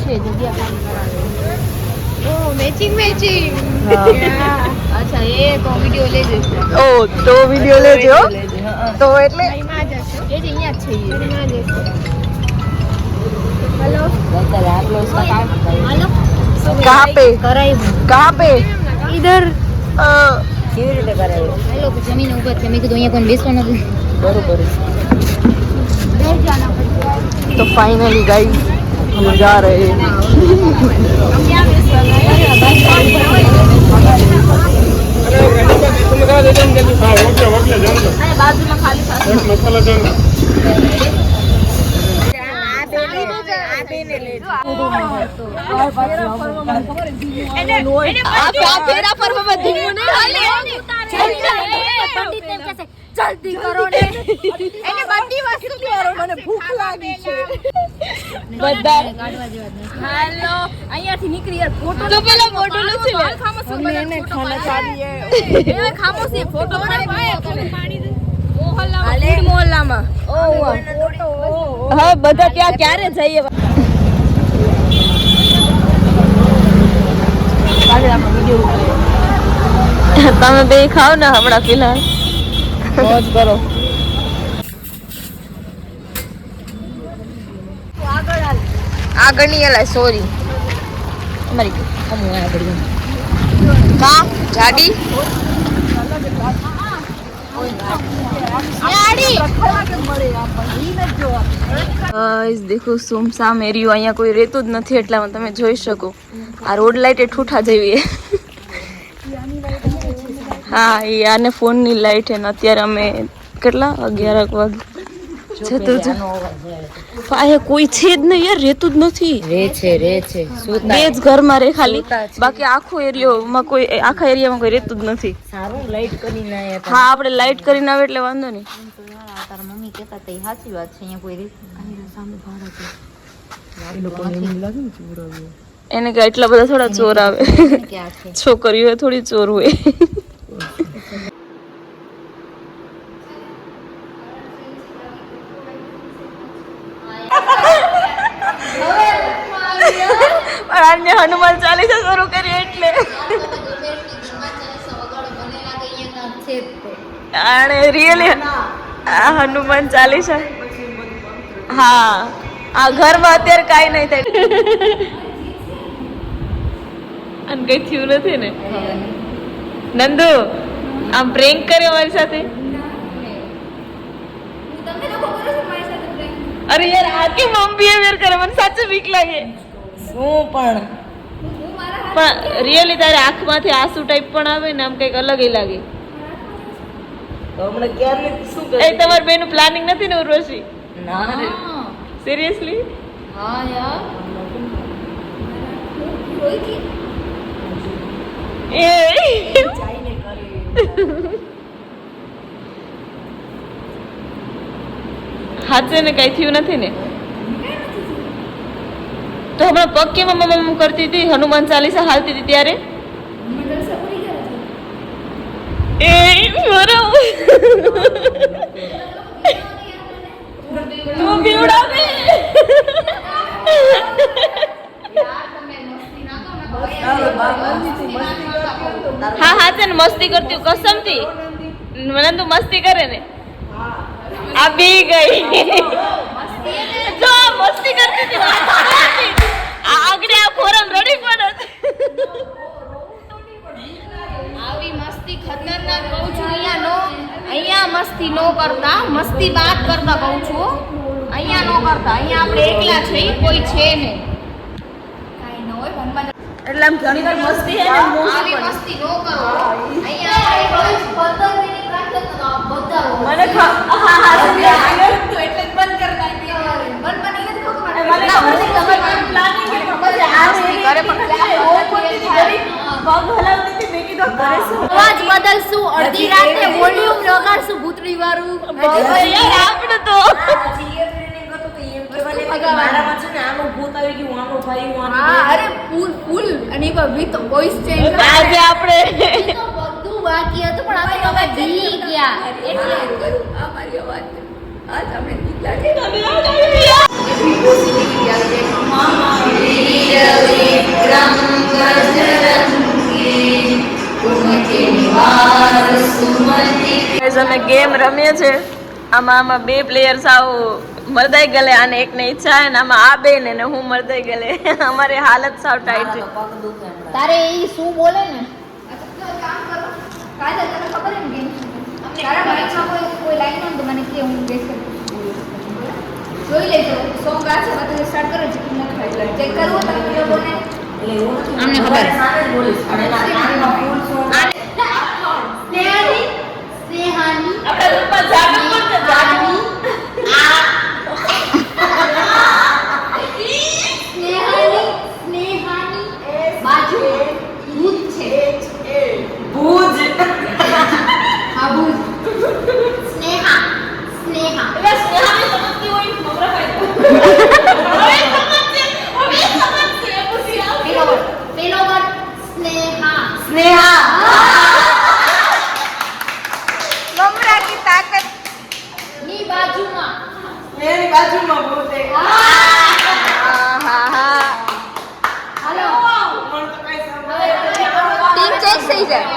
છે જગ્યા ખાલી કરાવે. ઓ મેચિંગ અચ્છા એ તો વિડિયો લઈ જઈશ. ઓ તો વિડિયો લેજો તો એટલે અહીંયા જ હશે એ જ અહીંયા જ છે અહીંયા જ હશે. हेलो हेलो कहाँ पे कहाँ पे इधर કેવી રીતે કરાય हेलो जमीन ऊपर છે મેં કીધું અહીંયા કોઈ બેસવા નથી બરોબર बैठ जाना पड़ता है. तो फाइनली गाइस हम जा रहे हैं हम क्या बेसवा गए अरे बाजू में खाली मसाला जाना જલ્દી કરો ને એને બધી વસ્તુ કરો મને ભૂખ લાગી છે બધા કાઢવા જેવા નથી. હેલો અહીંયાથી નીકળી યાર ફોટો તો પેલા ફોટો લો છે એને ખાના ચાલીએ એ ખામોશી ફોટો પાડી દે મોહલ્લામાં હા બધા ત્યાં ક્યારે જઈએ તમે બે ખાઓ ને હમણાં ફિલહાલ મોજ કરો આગળ નહીં એલા સોરી અમારી આગળ કા જાડી દેખો સુમસામ એરિયો અહીંયા કોઈ રહેતું જ નથી એટલામાં તમે જોઈ શકો આ રોડ લાઈટ એ ઠૂઠા જેવી હા એ આને ફોનની લાઈટ હે ને અત્યારે અમે કેટલા 11 વાગે જતું અહીંયા કોઈ છે જ નહીં યાર રહેતું જ નથી રે છે બે જ ઘરમાં રે ખાલી બાકી આખો એરિયોમાં કોઈ આખા એરિયામાં કોઈ રહેતું જ નથી સારું લાઈટ કરીને આયા હા આપણે લાઈટ કરીને આવે એટલે વાંધો નહીં તારા મમ્મી કહેતા હતા એ સાચી વાત છે અહીંયા કોઈ રે સામે ભાડા છે એને કે એટલા બધા થોડા ચોર આવે ક્યાં છે છોકરીઓ થોડી ચોર હોય પણ આજે હનુમાન ચાલીસા શરૂ કરી એટલે આણે રિયલી આ હનુમાન ચાલીસા હા આ ઘરમાં અત્યારે કાઈ નહીં થાય અને કઈ થયું નથી ને નંદુ આમ પ્રેન્ક કર્યો મારી સાથે અરે યાર આ કે મમ બિહેવિયર કરે મને સાચું બીક લાગે શું પણ રિયલી તારે આંખમાંથી આંસુ ટાઈપ પણ આવે ને આમ કઈક અલગ લાગે તો હમણાં ક્યારે શું એ તમાર બેનું પ્લાનિંગ નથી ને ઉર્વશી ના સિરિયસલી હા યાર એ હાથે ને કઈ થયું નથી ને તો હમણાં પગ કેમ મમ્મ કરતી હતી હનુમાન ચાલીસા હાલતી હતી ત્યારે એ બરાબર તું બીવડાવે હા હા છે ને મસ્તી કરતી કસમથી નંદુ મસ્તી કરે ને આ બી ગઈ જો મસ્તી કરતી હતી આગળ આ ફોરમ રડી પડે આવી મસ્તી ખતરનાક કહું છું અહીંયા મસ્તી નો કરતા મસ્તી બાત કરતા કહું છું અહીંયા નો કરતા અહીંયા આપણે એકલા છીએ કોઈ છે નહીં કાઈ ન હોય ભગવાન એટલે આમ ઘણી વાર મસ્તી હે ને આવી મસ્તી નો કરો અહીંયા આપણે 15 મિનિટ રાખે તો બધા મને હા હા આગળ તો એટલે જ બંધ કરી નાખી બંધ બની નથી ખબર મને ખબર છે તમારું પ્લાનિંગ છે પછી આ કરે પણ ઓ કોતી ગરી પગ હલાવતી હતી મેં કીધું કરે શું અવાજ બદલશું અડધી રાતે વોલ્યુમ લગાડશું ભૂતળી વાળું યાર આપણે તો મારામાં છે ને આનું ભૂત આવી ગયું આનો ભાઈ હું હા અરે ફૂલ અને વિથ વોઇસ ચેન્જ આજે આપણે બધું બાકી હતું પણ આપણે હવે ભૂલી ગયા એટલે અમારી અવાજ આજ આપણે નીકળ્યા તમે Guys, અમે ગેમ રમીએ છે. આમાં બે પ્લેયર્સ મરદાઈ ગયેલે અને એકને ઈચ્છા છે ને આમાં આ બે ને હું મરદાઈ ગયેલે. અમારી હાલત સાવ ટાઈટ છે. તારે એ શું બોલે ને કોઈ લાઈન હોય તો મને કે હું ગેસ કરી જોઈ લેજો. સોંગ આ છે બધું સ્ટાર્ટ કરો ચેક કરવું તો વિડિયો બોલે અમને ખબર સ્નેહાની સ્નેહાની આપણે ઉપર જાગો પડશે જાગો. સ્નેહાની સ્નેહાની બાજુ ભૂત છે. ભૂજ હા ભૂત. સ્નેહા સ્નેહા એટલે સ્નેહાને સમજતી હોય મગરા પાઈ પેલો વર્ડ સ્નેહા સ્નેહા મમરા की ताकत ની બાજુમાં મેરી બાજુમાં ભૂત છે. હાલો મને તો કઈ સમજ ટીમ ચેન્જ થઈ જાય.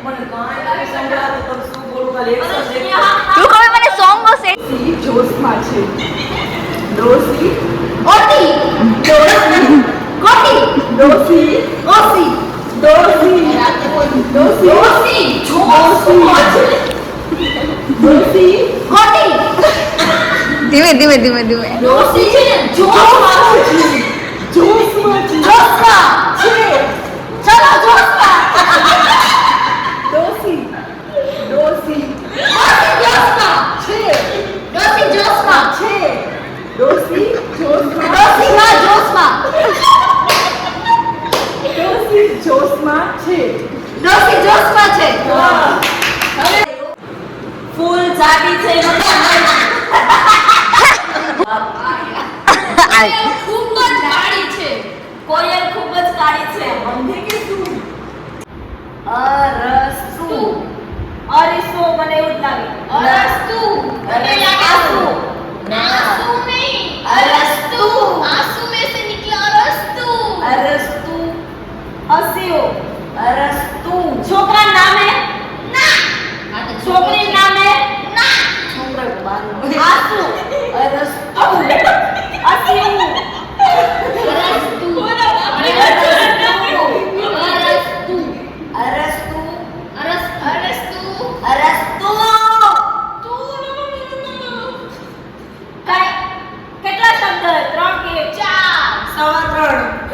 મને કાંઈ સંભળાતું તો શું બોલું ખાલી એક શબ્દ તું કહે મને સોંગ સે જોશમાં છે. ડોસી ઓટી કોટી ડોસી ઓસી ડોસી ડોસી ઓસી જોશમાં છે. ડોસી કોટી ધીમે ધીમે ધીમે ધીમે ઓસી છે ને જોશમાં છે. જોશમાં છે. જોશમાં છે. ચલો જોશમાં ડોસી ડોસી જોશમાં છે. ડોસી જોશમાં છે. ડોસી જોશમાં ડોસી માં જોશમાં ડોસી જોશમાં છે. ડોસી જોશમાં છે. ફૂલ જાડી છે કોયલ ખૂબ જ કાળી છે. કોયલ ખૂબ જ કાળી છે. અંધે કે શું? અરસતુ અરીસો મને એવું જ લાગે. અરસ્તુ મને લાગે આસુ. आंसू नहीं अरस्तु आंसू में से निकला अरस्तु અરસતુ અસ્યો અરસતુ છોકરા નામે ना છોકરી નામે ना છોકરા બારનો આસુ અરસતુ અસ્યો अरस्तु અરસતુ अरस्तु અરસતુ કેટલા શબ્દ? 3 કે 4?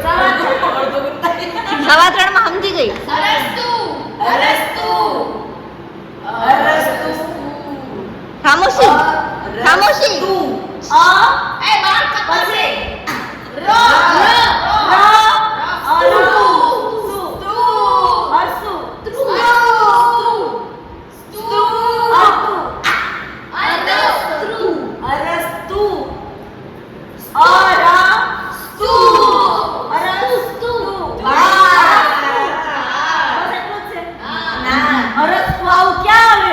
3.5 સવા 3 માં સમજી ગઈ. अरस्तु અરસતુ અરસતુ ખામોશી ખામોશી. અ ए बात कब से ર અરસુ અરસતુ અરસતુ અરસતુ અરસતુ આવું ક્યાં આવે?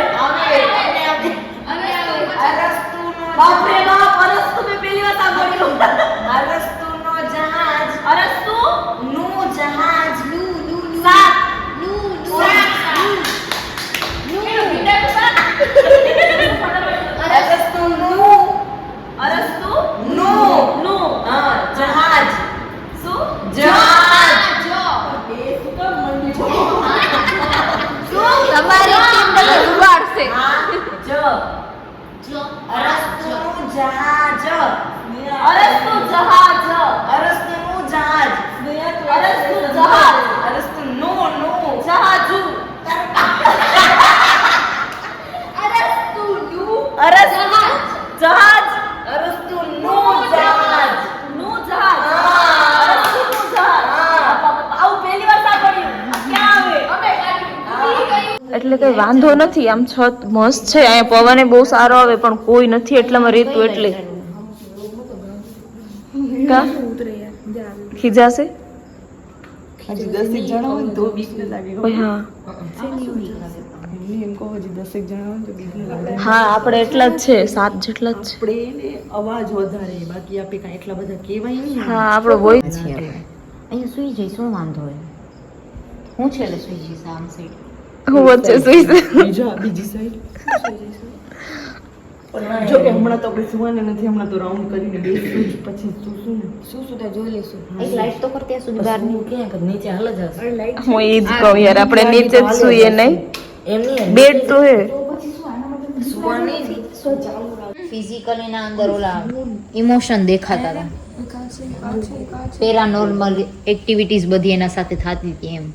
બાપરે બાપ અરસતુ મેં પહેલી વાર સાંભળ્યું. અરસતુનો જહાજ અરસતુનું જહાજ સાત અરસતુનું જહાજ શું? જહાજ તમારી ટીમ તમને ઉગાડશે. અરસતુનું જહાજ અરસતુ જહાજ અરસતુનું જહાજ અરસતુ જહાજ અરસતુનું જહાજુ અરસ જહાજ અરસતુનું જહાજ નું જહાજ અરસતુનું જહાજ આવું પહેલી વાર સાંભળ્યું. ક્યાં આવે? એટલે કઈ વાંધો નથી, આમ છત મસ્ત છે, અહીંયા પવન બહુ સારો આવે પણ કોઈ નથી એટલામાં રેતું એટલે કા ખીજાશે હજી 10 જણા હોય તો બીક ન લાગે. ઓય હા એમ કહો હજી 10 જણા હોય તો બીજા વધારે. હા આપણે એટલા જ છે 7 જેટલા જ છે. આપણે એને અવાજ વધારે બાકી આપણે કાંઈ એટલા બધા કહેવાય નહીં. હા આપણો વોઇસ પછી આપણે અહીંયા સુઈ જઈ શું વાંધો હોય હું છેલ્લે સુઈ જઈશ આમ સાઈડ હું વચ્ચે સુઈશ. બીજી સાઈડ જો કે હમણાં તો આપણે સુવાને નથી, હમણાં તો રાઉન્ડ કરીને બેસીશું જ, પછી શું સુધા જોઈ લેશું. એક લાઈટ તો કરતી સુધી બહાર હું ક્યાં કર નીચે હાલ જ હશે. હું એ જ કહું યાર આપણે નીચે જ સુઈએ નહીં. બેડ તો હે. ફિઝિકલી ના અંદર ઓલા ઇમોશન દેખાતા હતા પેરાનોર્મલ એક્ટિવિટીઝ બધી એના સાથે થતી હતી એમ